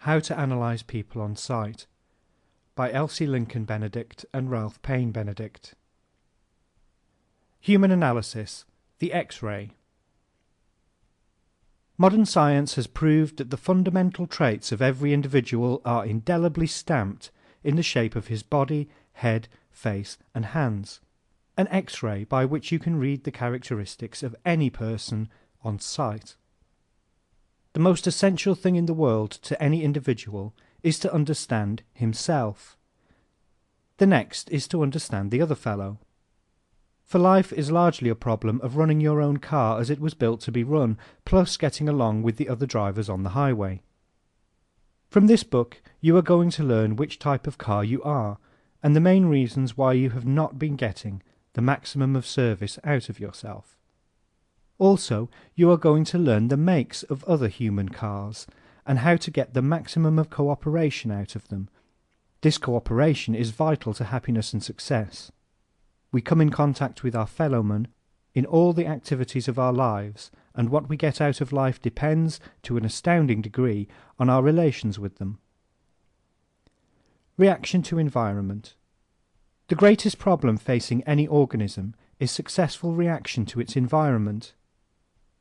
How to Analyze People on Sight by Elsie Benedict and Ralph Paine Benedict. Human Analysis, the X-ray. Modern science has proved that the fundamental traits of every individual are indelibly stamped in the shape of his body, head, face, and hands. An X-ray by which you can read the characteristics of any person on sight. The most essential thing in the world to any individual is to understand himself. The next is to understand the other fellow. For life is largely a problem of running your own car as it was built to be run, plus getting along with the other drivers on the highway. From this book you are going to learn which type of car you are, and the main reasons why you have not been getting the maximum of service out of yourself. Also, you are going to learn the makes of other human cars, and how to get the maximum of cooperation out of them. This cooperation is vital to happiness and success. We come in contact with our fellowmen in all the activities of our lives, and what we get out of life depends, to an astounding degree, on our relations with them. Reaction to environment. The greatest problem facing any organism is successful reaction to its environment.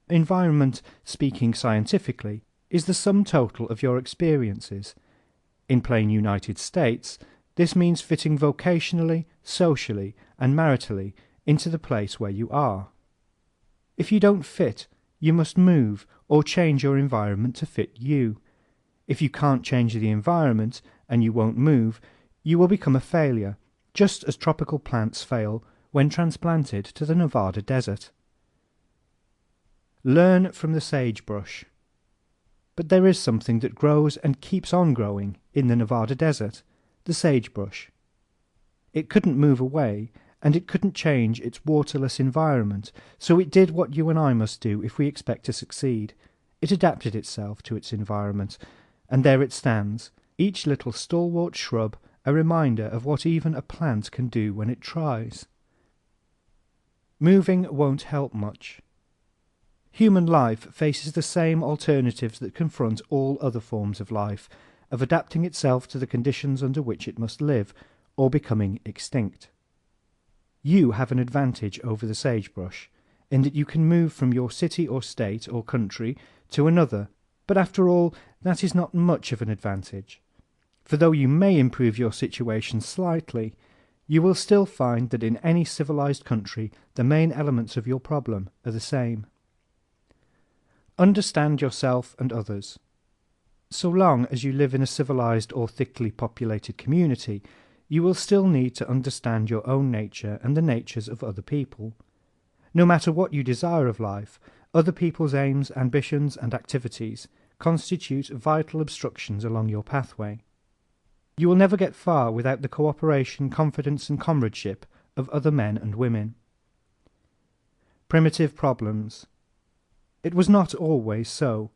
Environment, speaking scientifically, is the sum total of your experiences. In plain United States, this means fitting vocationally, socially, and maritally into the place where you are. If you don't fit, you must move or change your environment to fit you. If you can't change the environment and you won't move, you will become a failure, just as tropical plants fail when transplanted to the Nevada desert. Learn from the sagebrush. But there is something that grows and keeps on growing in the Nevada desert, the sagebrush. It couldn't move away, and it couldn't change its waterless environment, so it did what you and I must do if we expect to succeed. It adapted itself to its environment, and there it stands, each little stalwart shrub a reminder of what even a plant can do when it tries. Moving won't help much. Human life faces the same alternatives that confront all other forms of life, of adapting itself to the conditions under which it must live, or becoming extinct. You have an advantage over the sagebrush, in that you can move from your city or state or country to another, but after all, that is not much of an advantage. For though you may improve your situation slightly, you will still find that in any civilized country the main elements of your problem are the same. Understand yourself and others. So long as you live in a civilized or thickly populated community, you will still need to understand your own nature and the natures of other people. No matter what you desire of life, other people's aims, ambitions, and activities constitute vital obstructions along your pathway. You will never get far without the cooperation, confidence, and comradeship of other men and women. Primitive problems. It was not always so,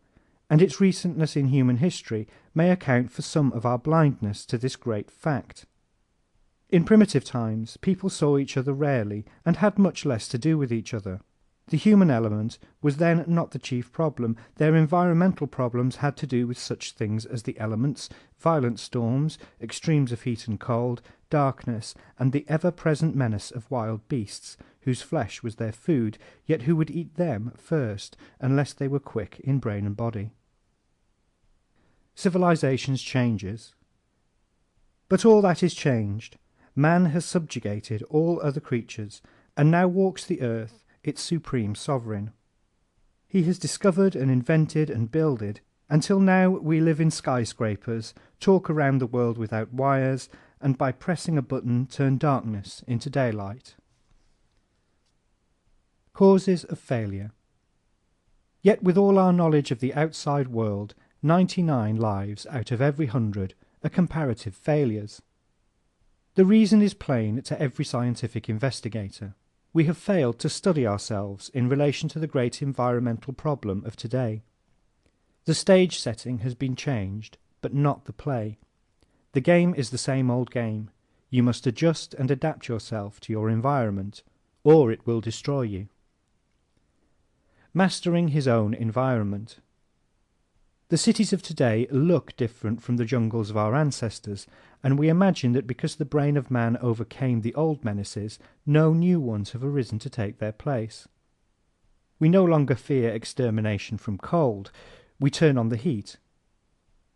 and its recentness in human history may account for some of our blindness to this great fact. In primitive times, people saw each other rarely and had much less to do with each other. The human element was then not the chief problem. Their environmental problems had to do with such things as the elements, violent storms, extremes of heat and cold, darkness, and the ever-present menace of wild beasts, whose flesh was their food, yet who would eat them first, unless they were quick in brain and body. Civilization's changes. But all that is changed. Man has subjugated all other creatures, and now walks the earth, its supreme sovereign. He has discovered and invented and builded, until now we live in skyscrapers, talk around the world without wires, and by pressing a button turn darkness into daylight. Causes of failure. Yet with all our knowledge of the outside world, 99 lives out of every 100 are comparative failures. The reason is plain to every scientific investigator. We have failed to study ourselves in relation to the great environmental problem of today. The stage setting has been changed, but not the play. The game is the same old game. You must adjust and adapt yourself to your environment, or it will destroy you. Mastering his own environment. The cities of today look different from the jungles of our ancestors, and we imagine that because the brain of man overcame the old menaces, no new ones have arisen to take their place. We no longer fear extermination from cold, we turn on the heat.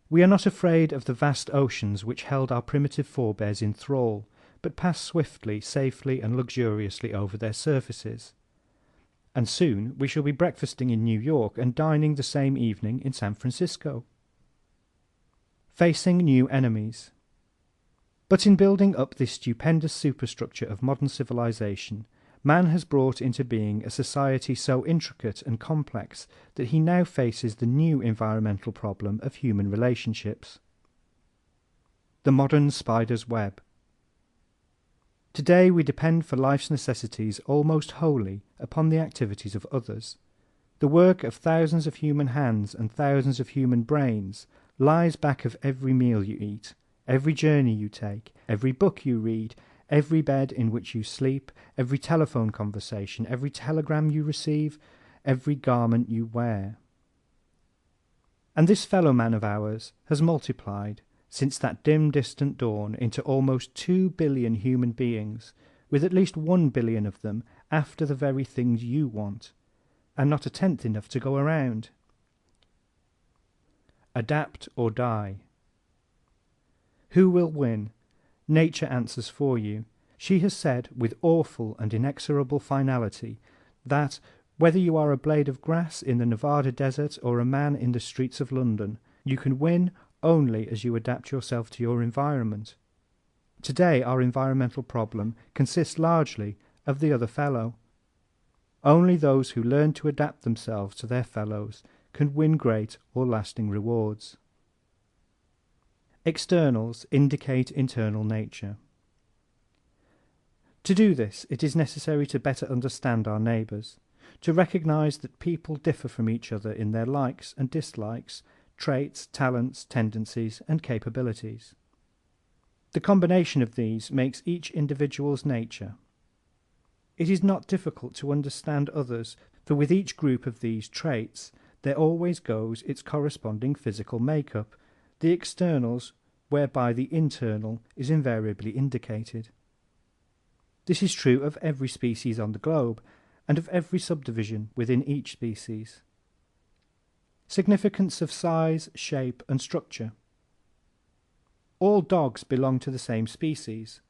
We are not afraid of the vast oceans which held our primitive forebears in thrall, but pass swiftly, safely, and luxuriously over their surfaces. And soon we shall be breakfasting in New York and dining the same evening in San Francisco. Facing new enemies. But in building up this stupendous superstructure of modern civilization, man has brought into being a society so intricate and complex that he now faces the new environmental problem of human relationships. The modern spider's web. Today we depend for life's necessities almost wholly upon the activities of others. The work of thousands of human hands and thousands of human brains lies back of every meal you eat, every journey you take, every book you read, every bed in which you sleep, every telephone conversation, every telegram you receive, every garment you wear. And this fellow man of ours has multiplied, since that dim distant dawn, into almost 2 billion human beings, with at least 1 billion of them after the very things you want, and not a tenth enough to go around. Adapt or die. Who will win? Nature answers for you. She has said with awful and inexorable finality that, whether you are a blade of grass in the Nevada desert or a man in the streets of London, you can win only as you adapt yourself to your environment. Today our environmental problem consists largely of the other fellow. Only those who learn to adapt themselves to their fellows can win great or lasting rewards. Externals indicate internal nature. To do this, it is necessary to better understand our neighbours, to recognize that people differ from each other in their likes and dislikes, traits, talents, tendencies, and capabilities. The combination of these makes each individual's nature. It is not difficult to understand others, for with each group of these traits there always goes its corresponding physical makeup, the externals whereby the internal is invariably indicated. This is true of every species on the globe, and of every subdivision within each species. Significance of size, shape, and structure. All dogs belong to the same species,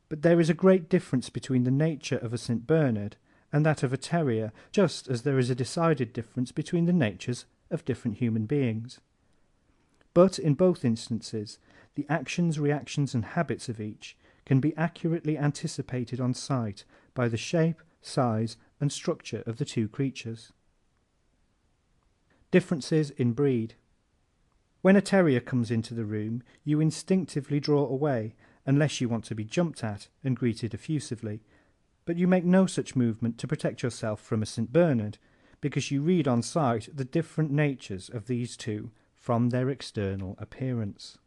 but there is a great difference between the nature of a St. Bernard and that of a terrier, just as there is a decided difference between the natures of different human beings. But in both instances, the actions, reactions, and habits of each can be accurately anticipated on sight by the shape, size, and structure of the two creatures. Differences in breed. When a terrier comes into the room, you instinctively draw away, unless you want to be jumped at and greeted effusively, but you make no such movement to protect yourself from a St. Bernard, because you read on sight the different natures of these two from their external appearance.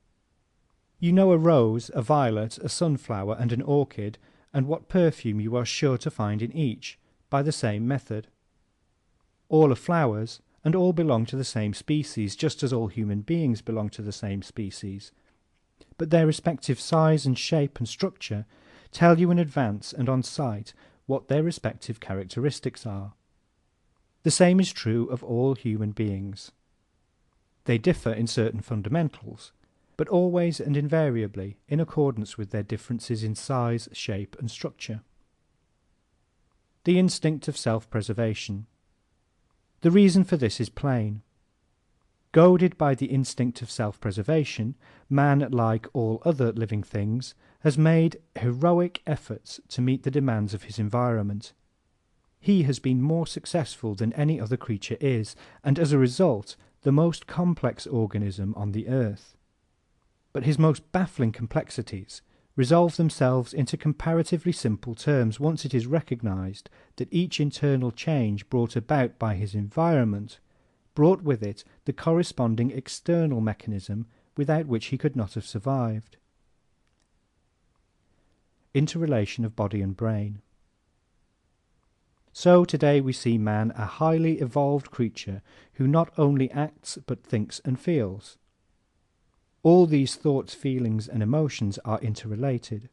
You know a rose, a violet, a sunflower, and an orchid, and what perfume you are sure to find in each, by the same method. All are flowers, and all belong to the same species, just as all human beings belong to the same species. But their respective size and shape and structure tell you in advance and on sight what their respective characteristics are. The same is true of all human beings. They differ in certain fundamentals, but always and invariably in accordance with their differences in size, shape, and structure. The instinct of self-preservation. The reason for this is plain. Goaded by the instinct of self-preservation, man, like all other living things, has made heroic efforts to meet the demands of his environment. He has been more successful than any other creature is, and as a result, the most complex organism on the earth. But his most baffling complexities resolve themselves into comparatively simple terms once it is recognized that each internal change brought about by his environment brought with it the corresponding external mechanism without which he could not have survived. Interrelation of body and brain. So today we see man a highly evolved creature who not only acts but thinks and feels. All these thoughts, feelings, and emotions are interrelated.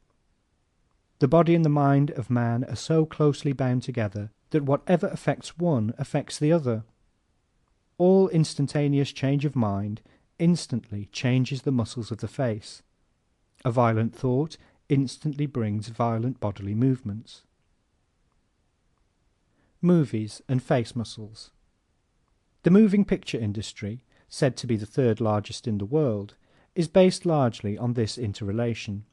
The body and the mind of man are so closely bound together that whatever affects one affects the other. All instantaneous change of mind instantly changes the muscles of the face. A violent thought instantly brings violent bodily movements. Movies and face muscles. The moving picture industry, said to be the third largest in the world, is based largely on this interrelation.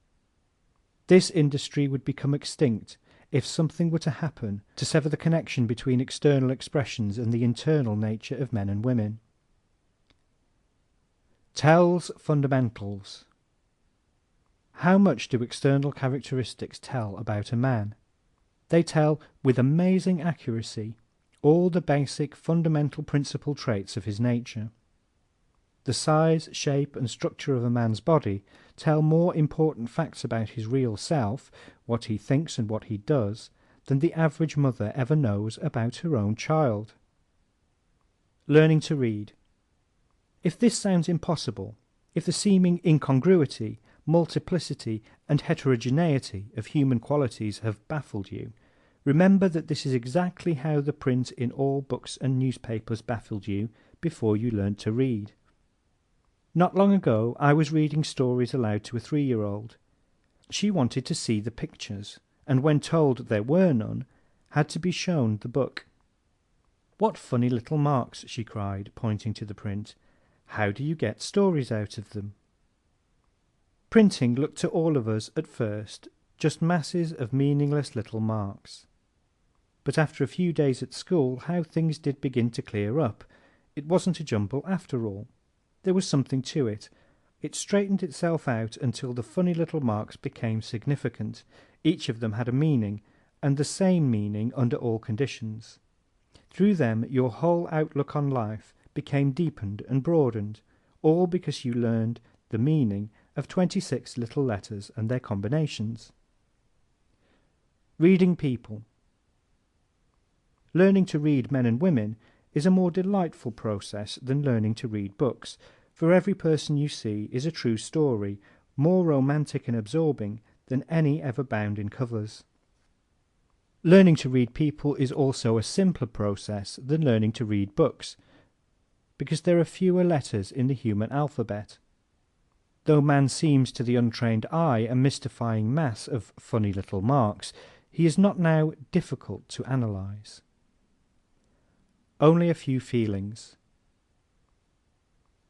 This industry would become extinct if something were to happen to sever the connection between external expressions and the internal nature of men and women. Tells fundamentals. How much do external characteristics tell about a man? They tell with amazing accuracy all the basic fundamental principal traits of his nature. The size, shape, and structure of a man's body tell more important facts about his real self, what he thinks and what he does, than the average mother ever knows about her own child. Learning to read. If this sounds impossible, if the seeming incongruity, multiplicity, and heterogeneity of human qualities have baffled you, remember that this is exactly how the print in all books and newspapers baffled you before you learned to read. Not long ago I was reading stories aloud to a 3-year-old. She wanted to see the pictures, and when told there were none, had to be shown the book. "What funny little marks!" she cried, pointing to the print. "How do you get stories out of them?" Printing looked to all of us at first just masses of meaningless little marks. But after a few days at school how things did begin to clear up. It wasn't a jumble after all. There was something to it. It straightened itself out until the funny little marks became significant. Each of them had a meaning, and the same meaning under all conditions. Through them your whole outlook on life became deepened and broadened, all because you learned the meaning of 26 little letters and their combinations. Reading people. Learning to read men and women is a more delightful process than learning to read books, for every person you see is a true story, more romantic and absorbing than any ever bound in covers. Learning to read people is also a simpler process than learning to read books, because there are fewer letters in the human alphabet. Though man seems to the untrained eye a mystifying mass of funny little marks, he is not now difficult to analyze. Only a few feelings.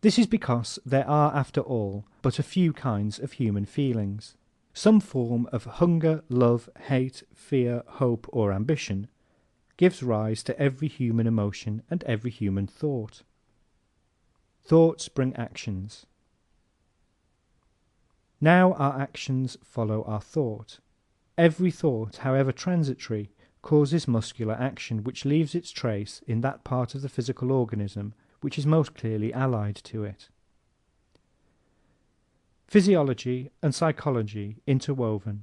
This is because there are, after all, but a few kinds of human feelings. Some form of hunger, love, hate, fear, hope, or ambition gives rise to every human emotion and every human thought. Thoughts bring actions. Now our actions follow our thought. Every thought, however transitory, causes muscular action which leaves its trace in that part of the physical organism which is most clearly allied to it. Physiology and psychology interwoven.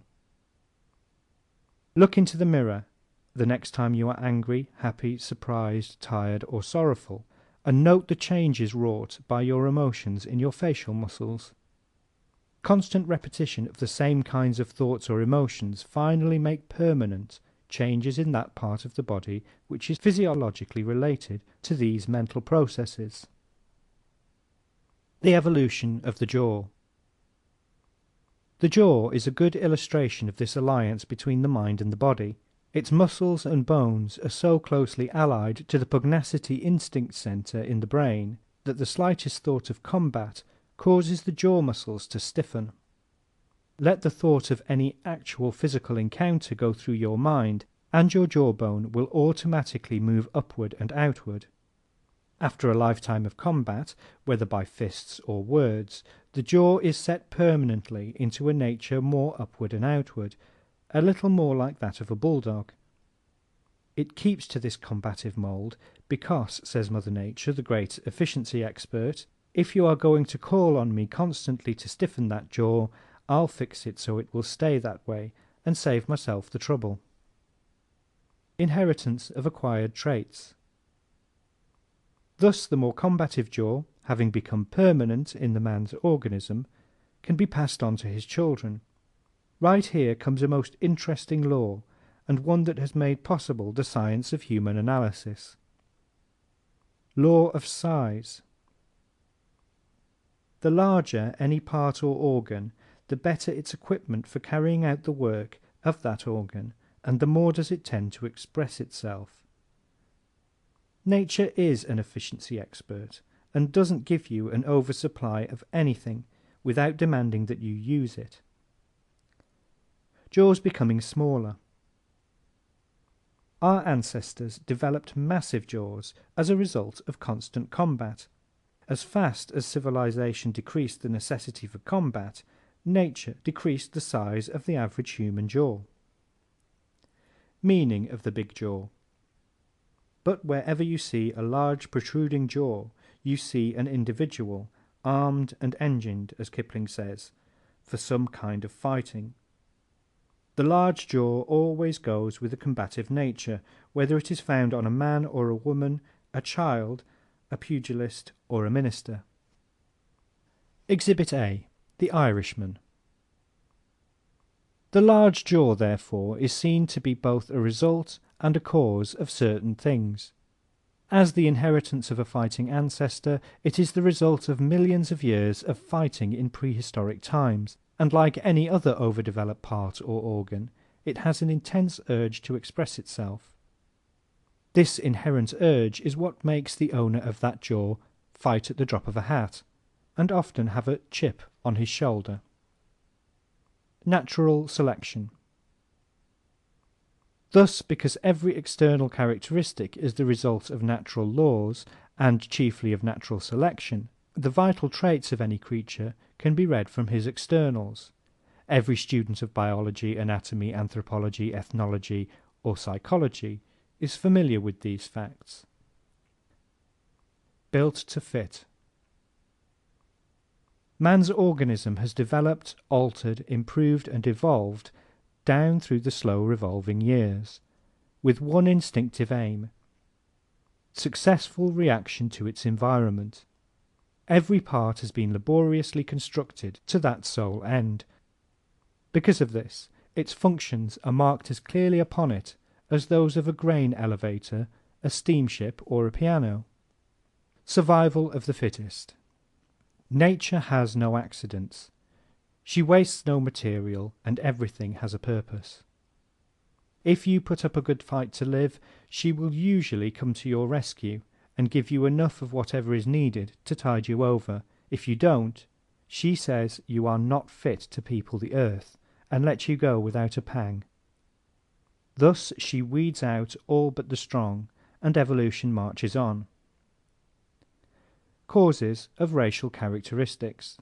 Look into the mirror the next time you are angry, happy, surprised, tired, or sorrowful, and note the changes wrought by your emotions in your facial muscles. Constant repetition of the same kinds of thoughts or emotions finally make permanent changes in that part of the body which is physiologically related to these mental processes. The evolution of the jaw. The jaw is a good illustration of this alliance between the mind and the body. Its muscles and bones are so closely allied to the pugnacity instinct center in the brain that the slightest thought of combat causes the jaw muscles to stiffen. Let the thought of any actual physical encounter go through your mind, and your jawbone will automatically move upward and outward. After a lifetime of combat, whether by fists or words, the jaw is set permanently into a nature more upward and outward, a little more like that of a bulldog. It keeps to this combative mold because, says Mother Nature, the great efficiency expert, if you are going to call on me constantly to stiffen that jaw, I'll fix it so it will stay that way and save myself the trouble. Inheritance of acquired traits. Thus the more combative jaw, having become permanent in the man's organism, can be passed on to his children. Right here comes a most interesting law, and one that has made possible the science of human analysis. Law of size. The larger any part or organ, the better its equipment for carrying out the work of that organ, and the more does it tend to express itself. Nature is an efficiency expert, and doesn't give you an oversupply of anything without demanding that you use it. Jaws becoming smaller. Our ancestors developed massive jaws as a result of constant combat. As fast as civilization decreased the necessity for combat, nature decreased the size of the average human jaw. Meaning of the big jaw. But wherever you see a large protruding jaw, you see an individual, armed and engined, as Kipling says, for some kind of fighting. The large jaw always goes with a combative nature, whether it is found on a man or a woman, a child, a pugilist, or a minister. Exhibit A. The Irishman. The large jaw, therefore, is seen to be both a result and a cause of certain things. As the inheritance of a fighting ancestor, it is the result of millions of years of fighting in prehistoric times, and like any other overdeveloped part or organ, it has an intense urge to express itself. This inherent urge is what makes the owner of that jaw fight at the drop of a hat, and often have a chip on his shoulder. Natural selection. Thus, because every external characteristic is the result of natural laws, and chiefly of natural selection, the vital traits of any creature can be read from his externals. Every student of biology, anatomy, anthropology, ethnology, or psychology is familiar with these facts. Built to fit. Man's organism has developed, altered, improved, and evolved down through the slow revolving years, with one instinctive aim: successful reaction to its environment. Every part has been laboriously constructed to that sole end. Because of this, its functions are marked as clearly upon it as those of a grain elevator, a steamship, or a piano. Survival of the fittest. Nature has no accidents. She wastes no material, and everything has a purpose. If you put up a good fight to live, she will usually come to your rescue and give you enough of whatever is needed to tide you over. If you don't, she says you are not fit to people the earth, and lets you go without a pang. Thus she weeds out all but the strong, and evolution marches on. Causes of racial characteristics.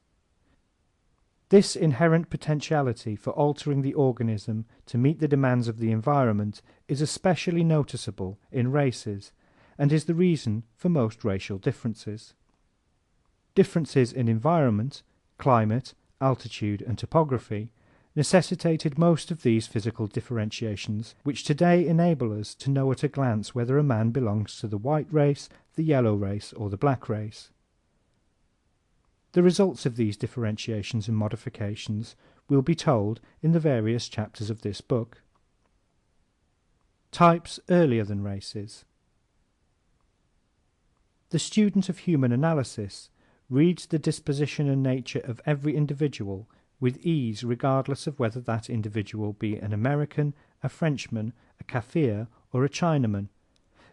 This inherent potentiality for altering the organism to meet the demands of the environment is especially noticeable in races, and is the reason for most racial differences. Differences in environment, climate, altitude, and topography necessitated most of these physical differentiations, which today enable us to know at a glance whether a man belongs to the white race, the yellow race, or the black race. The results of these differentiations and modifications will be told in the various chapters of this book. Types earlier than races. The student of human analysis reads the disposition and nature of every individual with ease, regardless of whether that individual be an American, a Frenchman, a Kaffir, or a Chinaman,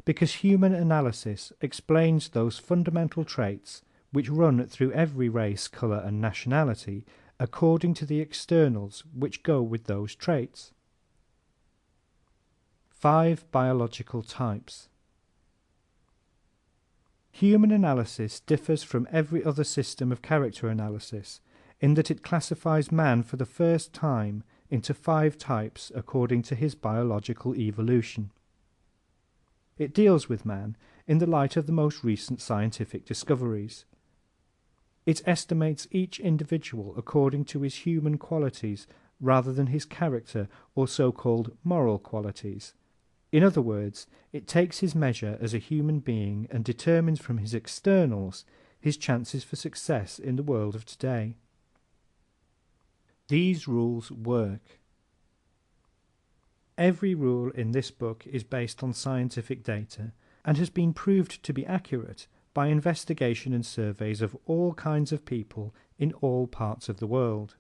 because human analysis explains those fundamental traits which run through every race, color, and nationality according to the externals which go with those traits. 5 biological types. Human analysis differs from every other system of character analysis in that it classifies man for the first time into 5 types according to his biological evolution. It deals with man in the light of the most recent scientific discoveries. It estimates each individual according to his human qualities rather than his character or so-called moral qualities. In other words, it takes his measure as a human being and determines from his externals his chances for success in the world of today. These rules work. Every rule in this book is based on scientific data and has been proved to be accurate by investigation and surveys of all kinds of people in all parts of the world.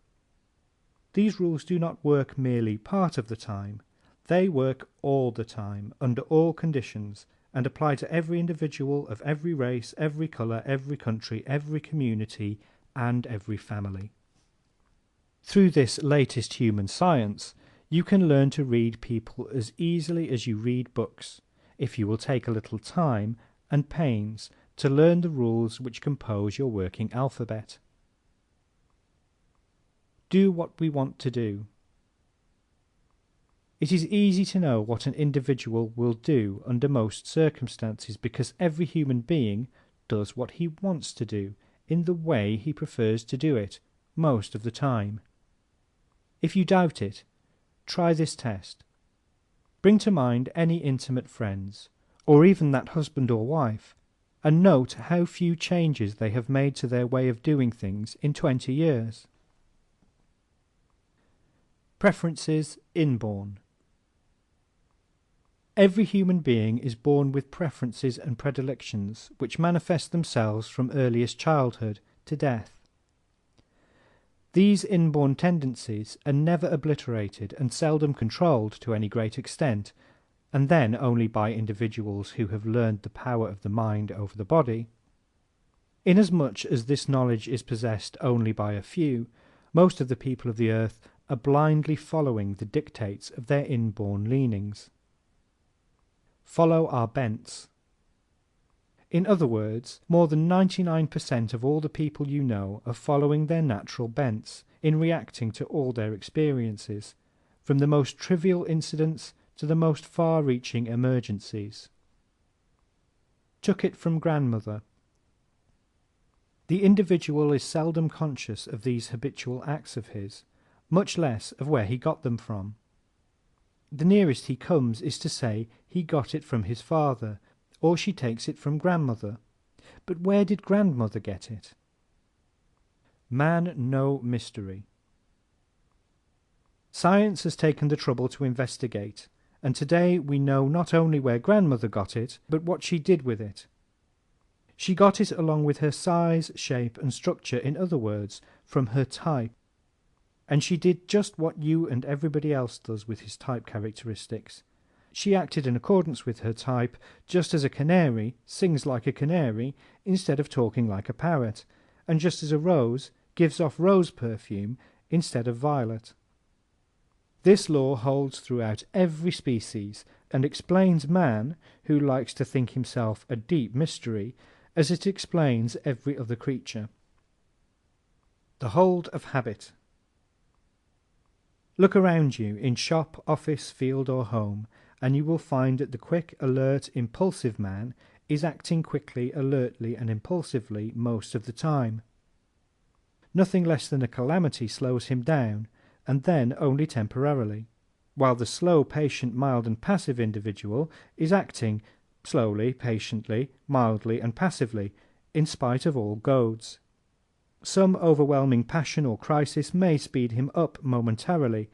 These rules do not work merely part of the time. They work all the time, under all conditions, and apply to every individual of every race, every color, every country, every community, and every family. Through this latest human science, you can learn to read people as easily as you read books, if you will take a little time and pains to learn the rules which compose your working alphabet. Do what we want to do. It is easy to know what an individual will do under most circumstances because every human being does what he wants to do in the way he prefers to do it most of the time. If you doubt it, try this test. Bring to mind any intimate friends, or even that husband or wife, and note how few changes they have made to their way of doing things in 20 years. Preferences inborn. Every human being is born with preferences and predilections which manifest themselves from earliest childhood to death. These inborn tendencies are never obliterated and seldom controlled to any great extent, and then only by individuals who have learned the power of the mind over the body. Inasmuch as this knowledge is possessed only by a few, most of the people of the earth are blindly following the dictates of their inborn leanings. Follow our bents. In other words, more than 99% of all the people you know are following their natural bents in reacting to all their experiences, from the most trivial incidents to the most far-reaching emergencies. Took it from grandmother. The individual is seldom conscious of these habitual acts of his, much less of where he got them from. The nearest he comes is to say he got it from his father, or she takes it from grandmother. But where did grandmother get it? Man no mystery. Science has taken the trouble to investigate, and today we know not only where grandmother got it, but what she did with it. She got it along with her size, shape, and structure, in other words, from her type. And she did just what you and everybody else does with his type characteristics. She acted in accordance with her type, just as a canary sings like a canary instead of talking like a parrot, and just as a rose gives off rose perfume instead of violet. This law holds throughout every species, and explains man, who likes to think himself a deep mystery, as it explains every other creature. The hold of habit. Look around you in shop, office, field, or home, and you will find that the quick, alert, impulsive man is acting quickly, alertly, and impulsively most of the time. Nothing less than a calamity slows him down, and then only temporarily, while the slow, patient, mild, and passive individual is acting slowly, patiently, mildly, and passively, in spite of all goads. Some overwhelming passion or crisis may speed him up momentarily,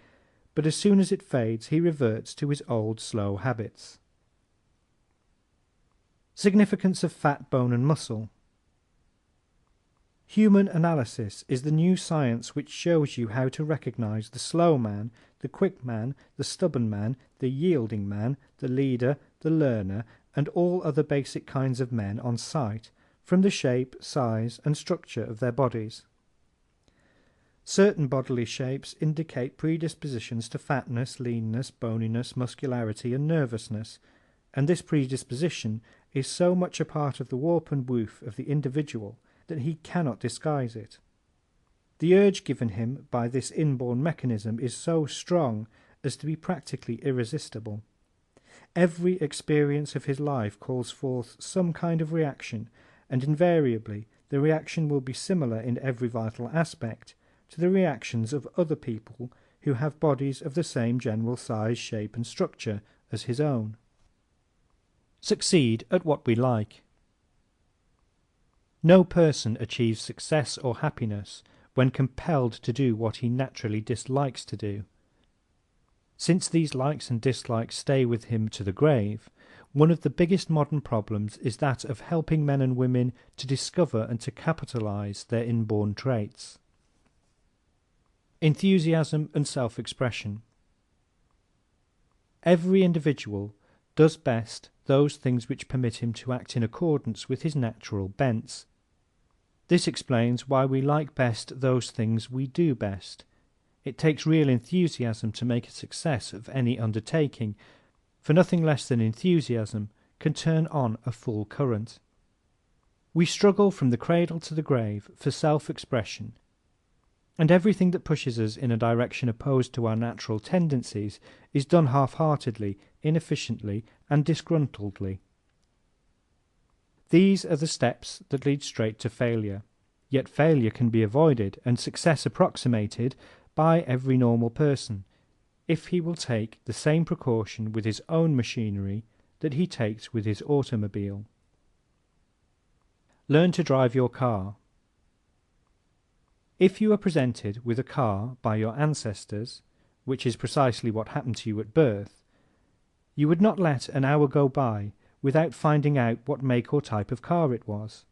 but as soon as it fades he reverts to his old slow habits. Significance of fat, bone, and muscle. Human analysis is the new science which shows you how to recognize the slow man, the quick man, the stubborn man, the yielding man, the leader, the learner, and all other basic kinds of men on sight, from the shape, size, and structure of their bodies. Certain bodily shapes indicate predispositions to fatness, leanness, boniness, muscularity, and nervousness, and this predisposition is so much a part of the warp and woof of the individual that he cannot disguise it. The urge given him by this inborn mechanism is so strong as to be practically irresistible. Every experience of his life calls forth some kind of reaction, and invariably the reaction will be similar in every vital aspect to the reactions of other people who have bodies of the same general size, shape, and structure as his own. Succeed at what we like. No person achieves success or happiness when compelled to do what he naturally dislikes to do. Since these likes and dislikes stay with him to the grave, one of the biggest modern problems is that of helping men and women to discover and to capitalize their inborn traits. Enthusiasm and self-expression. Every individual does best those things which permit him to act in accordance with his natural bents. This explains why we like best those things we do best. It takes real enthusiasm to make a success of any undertaking, for nothing less than enthusiasm can turn on a full current. We struggle from the cradle to the grave for self-expression, and everything that pushes us in a direction opposed to our natural tendencies is done half-heartedly, inefficiently, and disgruntledly. These are the steps that lead straight to failure, yet failure can be avoided and success approximated by every normal person, if he will take the same precaution with his own machinery that he takes with his automobile. Learn to drive your car. If you are presented with a car by your ancestors, which is precisely what happened to you at birth, you would not let an hour go by without finding out what make or type of car it was.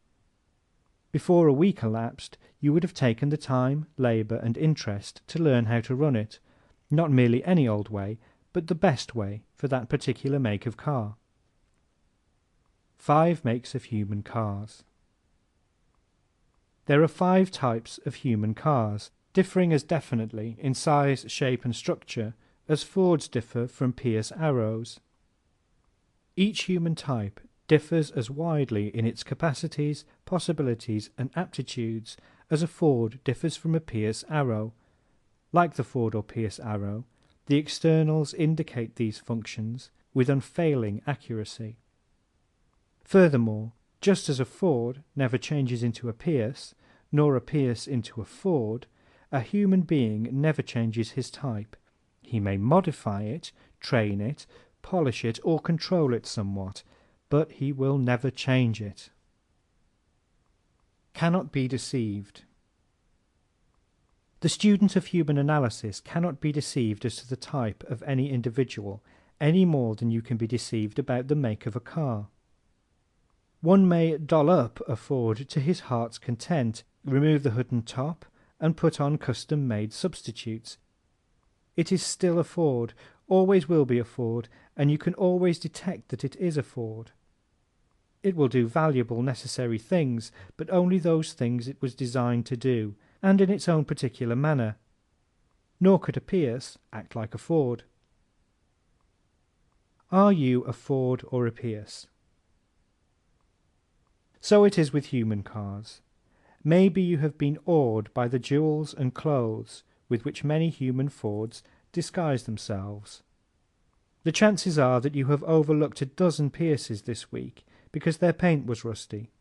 Before a week elapsed, you would have taken the time, labor, and interest to learn how to run it, not merely any old way, but the best way for that particular make of car. 5 makes of human cars. There are 5 types of human cars, differing as definitely in size, shape, and structure as Fords differ from Pierce Arrows. Each human type differs as widely in its capacities, possibilities, and aptitudes as a Ford differs from a Pierce Arrow. Like the Ford or Pierce Arrow, the externals indicate these functions with unfailing accuracy. Furthermore, just as a Ford never changes into a Pierce, nor a Pierce into a Ford, a human being never changes his type. He may modify it, train it, polish it, or control it somewhat, but he will never change it. Cannot be deceived. The student of human analysis cannot be deceived as to the type of any individual any more than you can be deceived about the make of a car. One may doll up a Ford to his heart's content, remove the hood and top, and put on custom-made substitutes. It is still a Ford, always will be a Ford, and you can always detect that it is a Ford. It will do valuable, necessary things, but only those things it was designed to do, and in its own particular manner. Nor could a Pierce act like a Ford. Are you a Ford or a Pierce? So it is with human cars. Maybe you have been awed by the jewels and clothes with which many human Fords disguise themselves. The chances are that you have overlooked a dozen Pierces this week because their paint was rusty.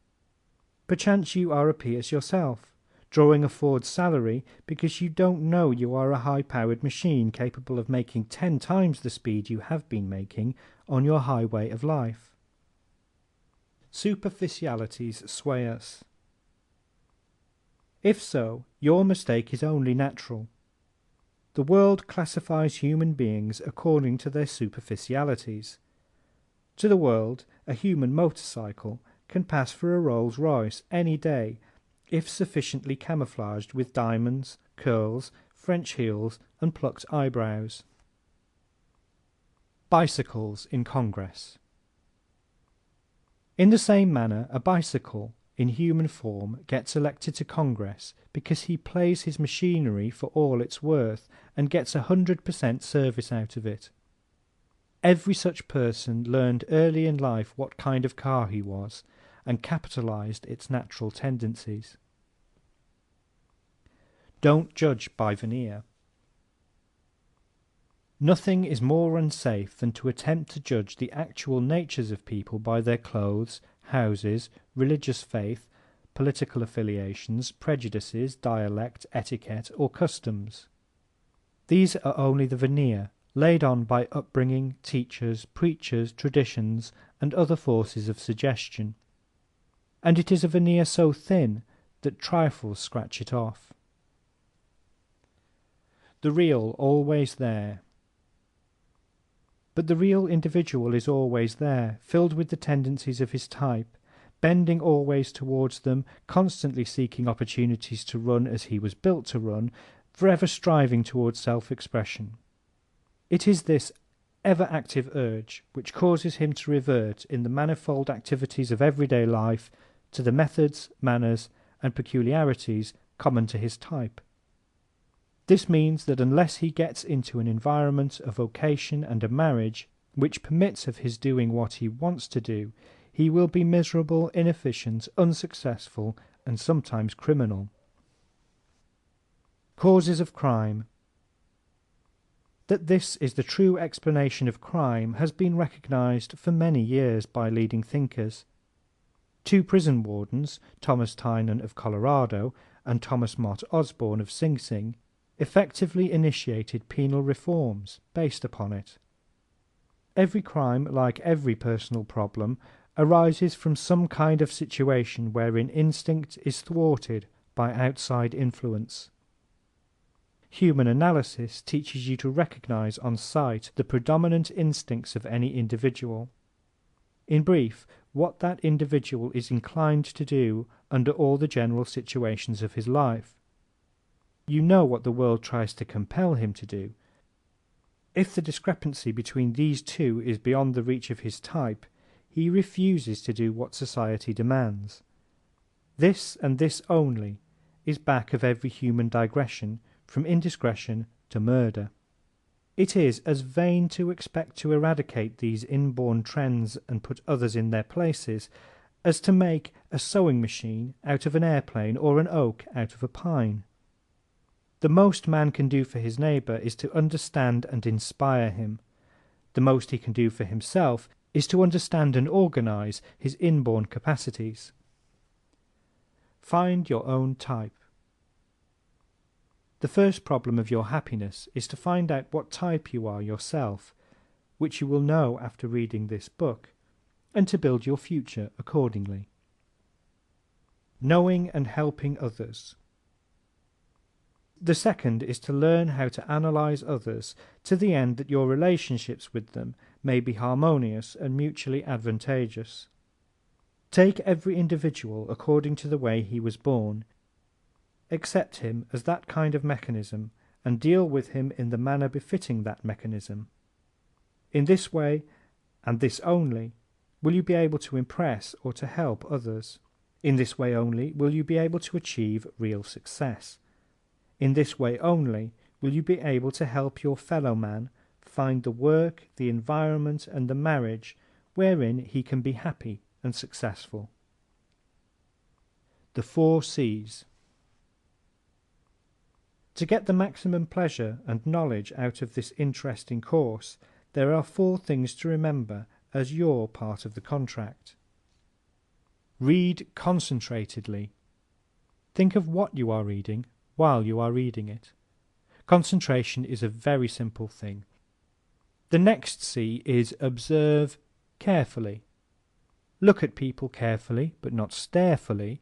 Perchance you are a Pierce yourself, drawing a Ford's salary because you don't know you are a high-powered machine capable of making 10 times the speed you have been making on your highway of life. Superficialities sway us. If so, your mistake is only natural. The world classifies human beings according to their superficialities. To the world, a human motorcycle can pass for a Rolls-Royce any day if sufficiently camouflaged with diamonds, curls, French heels, and plucked eyebrows. Bicycles in Congress. In the same manner, a bicycle in human form gets elected to Congress because he plays his machinery for all it's worth and gets 100% service out of it. Every such person learned early in life what kind of car he was and capitalized its natural tendencies. Don't judge by veneer. Nothing is more unsafe than to attempt to judge the actual natures of people by their clothes, houses, religious faith, political affiliations, prejudices, dialect, etiquette, or customs. These are only the veneer laid on by upbringing, teachers, preachers, traditions, and other forces of suggestion. And it is a veneer so thin that trifles scratch it off. The real always there. But the real individual is always there, filled with the tendencies of his type, bending always towards them, constantly seeking opportunities to run as he was built to run, forever striving towards self-expression. It is this ever-active urge which causes him to revert in the manifold activities of everyday life to the methods, manners, and peculiarities common to his type. This means that unless he gets into an environment, a vocation, and a marriage which permits of his doing what he wants to do, he will be miserable, inefficient, unsuccessful, and sometimes criminal. Causes of crime. That this is the true explanation of crime has been recognized for many years by leading thinkers. Two prison wardens, Thomas Tynan of Colorado and Thomas Mott Osborne of Sing Sing, effectively initiated penal reforms based upon it. Every crime, like every personal problem, arises from some kind of situation wherein instinct is thwarted by outside influence. Human analysis teaches you to recognize on sight the predominant instincts of any individual. In brief, what that individual is inclined to do under all the general situations of his life. You know what the world tries to compel him to do. If the discrepancy between these two is beyond the reach of his type, he refuses to do what society demands. This, and this only, is back of every human digression, from indiscretion to murder. It is as vain to expect to eradicate these inborn trends and put others in their places as to make a sewing machine out of an airplane or an oak out of a pine. The most man can do for his neighbor is to understand and inspire him. The most he can do for himself is to understand and organize his inborn capacities. Find your own type. The first problem of your happiness is to find out what type you are yourself, which you will know after reading this book, and to build your future accordingly. Knowing and helping others. The second is to learn how to analyze others to the end that your relationships with them may be harmonious and mutually advantageous. Take every individual according to the way he was born. Accept him as that kind of mechanism and deal with him in the manner befitting that mechanism. In this way, and this only, will you be able to impress or to help others. In this way only will you be able to achieve real success. In this way only will you be able to help your fellow man find the work, the environment, and the marriage wherein he can be happy and successful. The 4 C's. To get the maximum pleasure and knowledge out of this interesting course, there are 4 things to remember as your part of the contract. Read concentratedly. Think of what you are reading while you are reading it. Concentration is a very simple thing. The next C is observe carefully. Look at people carefully, but not starefully,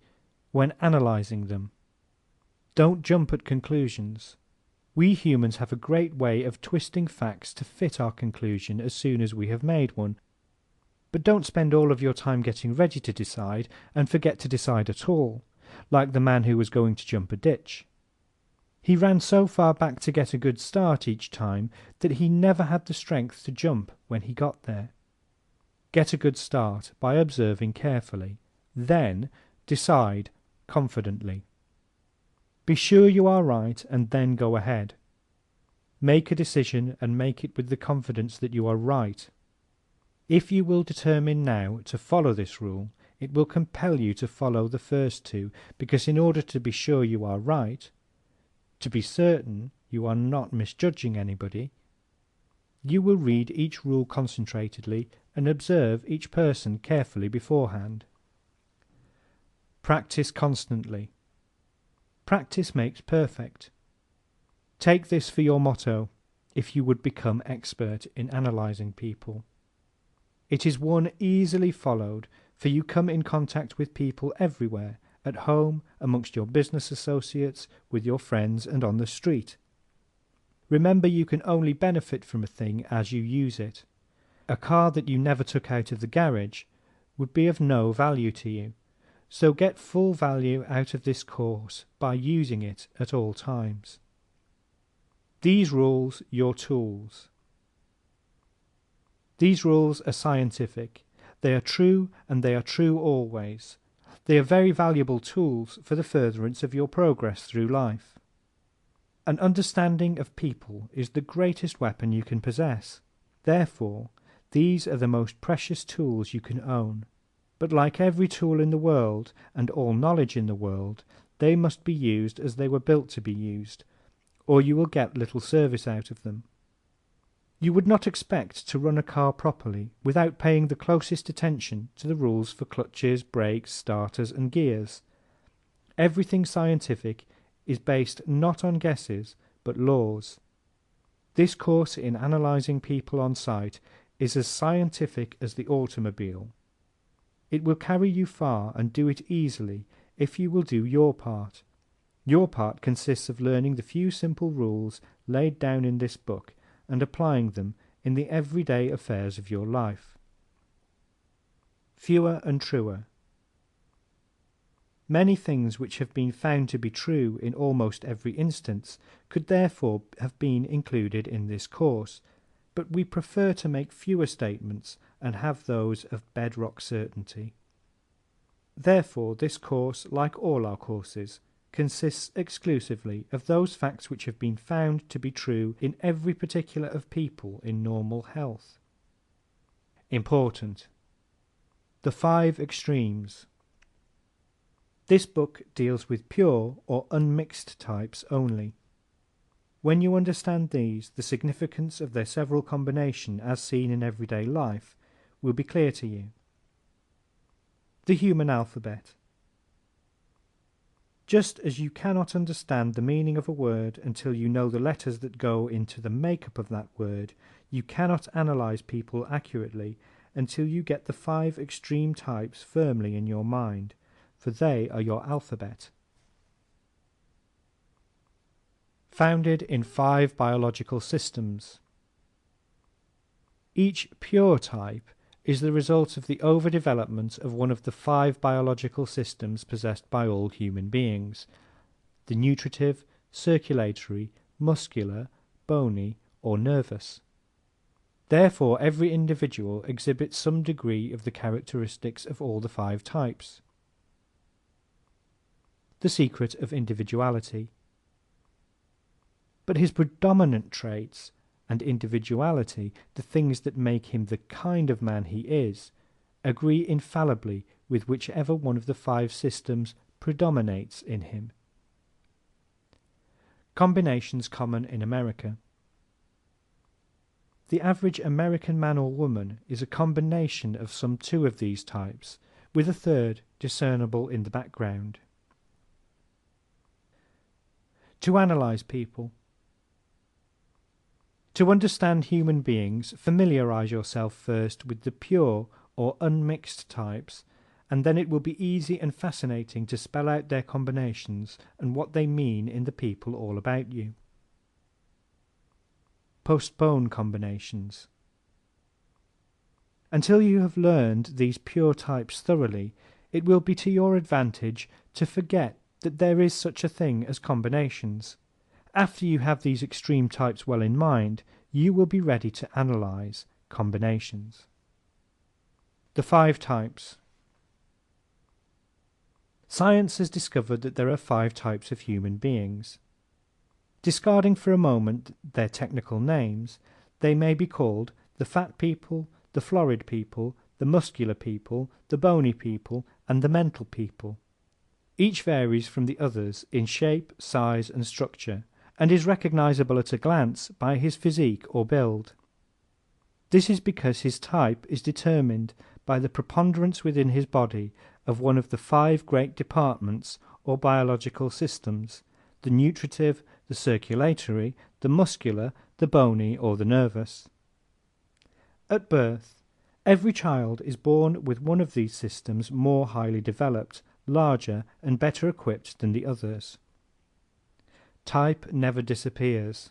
when analyzing them. Don't jump at conclusions. We humans have a great way of twisting facts to fit our conclusion as soon as we have made one. But don't spend all of your time getting ready to decide and forget to decide at all, like the man who was going to jump a ditch. He ran so far back to get a good start each time that he never had the strength to jump when he got there. Get a good start by observing carefully. Then decide confidently. Be sure you are right and then go ahead. Make a decision and make it with the confidence that you are right. If you will determine now to follow this rule, it will compel you to follow the first 2, because in order to be sure you are right, to be certain you are not misjudging anybody, you will read each rule concentratedly and observe each person carefully beforehand. Practice constantly. Practice makes perfect. Take this for your motto. if you would become expert in analysing people. It is one easily followed, for you come in contact with people everywhere, at home, amongst your business associates, with your friends, and on the street. Remember, you can only benefit from a thing as you use it. A car that you never took out of the garage would be of no value to you, so get full value out of this course by using it at all times. These rules your tools. These rules are scientific. They are true, and they are true always. They are very valuable tools for the furtherance of your progress through life. An understanding of people is the greatest weapon you can possess. Therefore, these are the most precious tools you can own. But like every tool in the world, and all knowledge in the world, they must be used as they were built to be used, or you will get little service out of them. You would not expect to run a car properly without paying the closest attention to the rules for clutches, brakes, starters, and gears. Everything scientific is based not on guesses, but laws. This course in analysing people on sight is as scientific as the automobile. It will carry you far and do it easily if you will do your part. Your part consists of learning the few simple rules laid down in this book and applying them in the everyday affairs of your life. Fewer and truer. Many things which have been found to be true in almost every instance could therefore have been included in this course, but we prefer to make fewer statements and have those of bedrock certainty. Therefore this course, like all our courses, consists exclusively of those facts which have been found to be true in every particular of people in normal health. Important. The 5 extremes. This book deals with pure or unmixed types only. When you understand these, the significance of their several combination as seen in everyday life will be clear to you. The human alphabet. Just as you cannot understand the meaning of a word until you know the letters that go into the make-up of that word, you cannot analyze people accurately until you get the 5 extreme types firmly in your mind, for they are your alphabet. Founded in 5 biological systems. Each pure type is the result of the overdevelopment of one of the 5 biological systems possessed by all human beings: the nutritive, circulatory, muscular, bony, or nervous. Therefore every individual exhibits some degree of the characteristics of all the 5 types. The secret of individuality. But his predominant traits and individuality, the things that make him the kind of man he is, agree infallibly with whichever one of the 5 systems predominates in him. Combinations common in America. The average American man or woman is a combination of some 2 of these types, with a third discernible in the background. To analyze people. To understand human beings, familiarize yourself first with the pure or unmixed types, and then it will be easy and fascinating to spell out their combinations and what they mean in the people all about you. Postpone combinations. Until you have learned these pure types thoroughly, it will be to your advantage to forget that there is such a thing as combinations. After you have these extreme types well in mind, you will be ready to analyze combinations. The 5 types. Science has discovered that there are 5 types of human beings. Discarding for a moment their technical names, they may be called the fat people, the florid people, the muscular people, the bony people, and the mental people. Each varies from the others in shape, size, and structure, and is recognizable at a glance by his physique or build. This is because his type is determined by the preponderance within his body of one of the 5 great departments or biological systems the nutritive, the circulatory, the muscular, the bony, or the nervous. At birth, every child is born with one of these systems more highly developed, larger, and better equipped than the others. Type never disappears.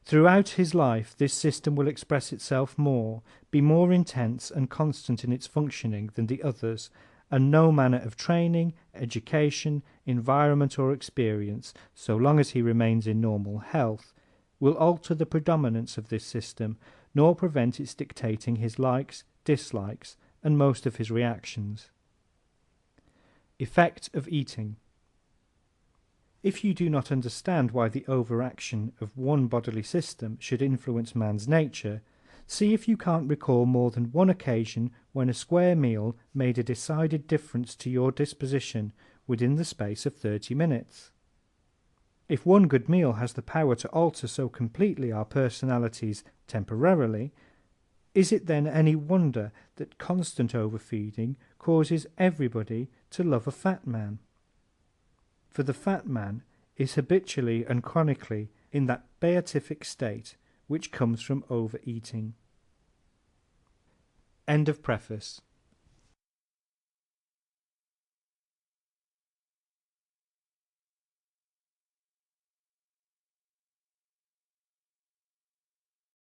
Throughout his life this system will express itself more, be more intense and constant in its functioning than the others, and no manner of training, education, environment or experience, so long as he remains in normal health, will alter the predominance of this system, nor prevent its dictating his likes, dislikes, and most of his reactions. Effect of eating. If you do not understand why the overaction of one bodily system should influence man's nature, see if you can't recall more than one occasion when a square meal made a decided difference to your disposition within the space of 30 minutes. If one good meal has the power to alter so completely our personalities temporarily, is it then any wonder that constant overfeeding causes everybody to love a fat man? For the fat man is habitually and chronically in that beatific state which comes from overeating. End of preface.